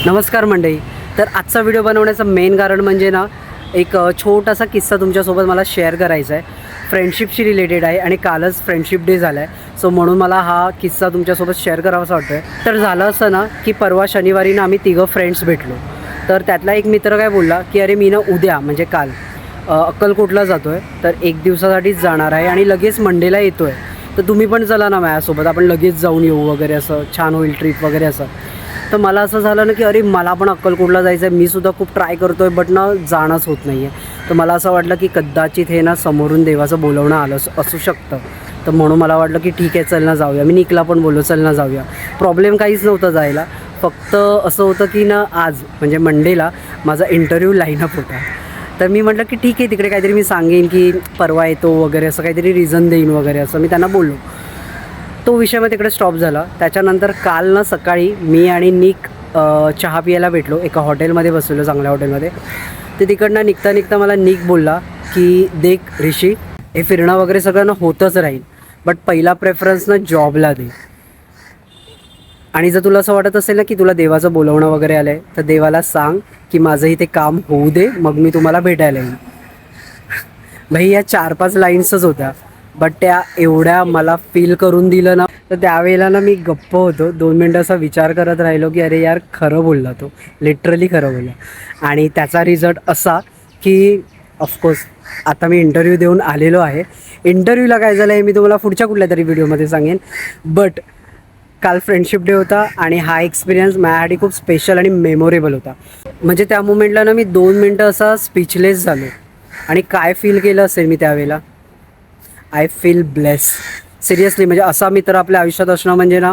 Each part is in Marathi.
नमस्कार मंडळी. तर आजचा व्हिडिओ बनवण्याचं मेन कारण म्हणजे ना एक छोटासा किस्सा तुमच्यासोबत मला शेअर करायचा आहे. फ्रेंडशिपशी रिलेटेड आहे आणि कालच फ्रेंडशिप डे झाला आहे. सो म्हणून मला हा किस्सा तुमच्यासोबत शेअर करावासा वाटतो आहे. तर झालं असं ना की परवा शनिवारी ना आम्ही तिघं फ्रेंड्स भेटलो. तर त्यातला एक मित्र काय बोलला की अरे मी ना उद्या म्हणजे काल अक्कलकोटला जातो आहे, तर एक दिवसासाठीच जाणार आहे आणि लगेच मंडेला येतो आहे. तर तुम्ही पण चला ना माझ्यासोबत, आपण लगेच जाऊन येऊ वगैरे, असं छान होईल ट्रिप वगैरे असं. तर मला असं झालं ना की अरे मला पण अक्कलकोटला जायचं आहे, मी सुद्धा खूप ट्राय करतो आहे बट ना जाणंच होत नाही आहे. तर मला असं वाटलं की कदाचित हे ना समोरून देवाचं बोलवणं आलं असू शकतं. तर म्हणून मला वाटलं की ठीक आहे चल ना जाऊया. मी निकला पण बोललो चल ना जाऊया. प्रॉब्लेम काहीच नव्हता जायला, फक्त असं होतं की ना आज म्हणजे मंडेला माझा इंटरव्ह्यू लाईनअप होता. तर मी म्हटलं की ठीक आहे तिकडे काहीतरी मी सांगेन की परवा येतो वगैरे, असं काहीतरी रिझन देईन वगैरे असं मी त्यांना बोललो. तो विषय मग तिकडे स्टॉप झाला. त्याच्यानंतर काल ना सकाळी मी आणि निक चहा पियाला भेटलो, एका हॉटेलमध्ये बसलेलो, चांगल्या हॉटेलमध्ये. तर तिकडनं निघता निघता मला निक बोलला की देख ऋषी, हे फिरणं वगैरे सगळं ना होतच राहील, बट पहिला प्रेफरन्स ना जॉबला दे. आणि जर तुला असं वाटत असेल ना की तुला देवाचं बोलवणं वगैरे आलं आहे, तर देवाला सांग की माझं इथे काम होऊ दे, मग मी तुम्हाला भेटायला येईन. भाई या 4-5 लाईन्सच होत्या, बट त्या एवढ्या मला फील करून दिलं ना. तर त्यावेळेला ना मी गप्प होतो. 2 मिनटं असा विचार करत राहिलो की अरे यार खरं बोलला तो, लिटरली खरं बोलला. आणि त्याचा रिझल्ट असा की ऑफकोर्स आता मी इंटरव्ह्यू देऊन आलेलो आहे. इंटरव्ह्यूला काय झालं आहे मी तुम्हाला पुढच्या कुठल्या तरी व्हिडिओमध्ये सांगेन. बट काल फ्रेंडशिप डे होता आणि हा एक्सपिरियन्स माझ्यासाठी खूप स्पेशल आणि मेमोरेबल होता. म्हणजे त्या मोमेंटला ना मी 2 मिनटं असा स्पीचलेस झालो. आणि काय फील केलं असेल मी त्यावेळेला, आय फील ब्लेस. सिरियसली, म्हणजे असा मित्र आपल्या आयुष्यात असणं म्हणजे ना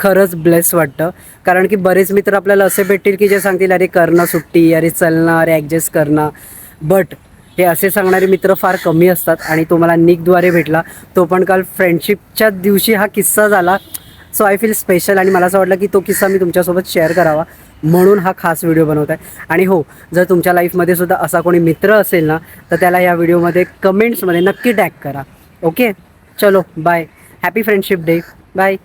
खरंच ब्लेस वाटतं. कारण की बरेच मित्र आपल्याला असे भेटतील की जे सांगतील अरे कर ना सुट्टी, अरे चल ना, अरे ॲडजस्ट कर ना. बट हे असे सांगणारे मित्र फार कमी असतात. आणि तो मला निकद्वारे भेटला, तो पण काल फ्रेंडशिपच्या दिवशी हा किस्सा झाला. So I feel special. आणि मला असं वाटलं की तो किस्सा मी तुमच्यासोबत शेअर करावा, म्हणून हा खास व्हिडिओ बनवत आहे. आणि हो, जर तुमच्या लाईफमध्ये सुद्धा असा कोणी मित्र असेल ना, तर त्याला या व्हिडिओमध्ये कमेंट्समध्ये नक्की टॅग करा. ओके, चलो bye. Happy friendship day. Bye.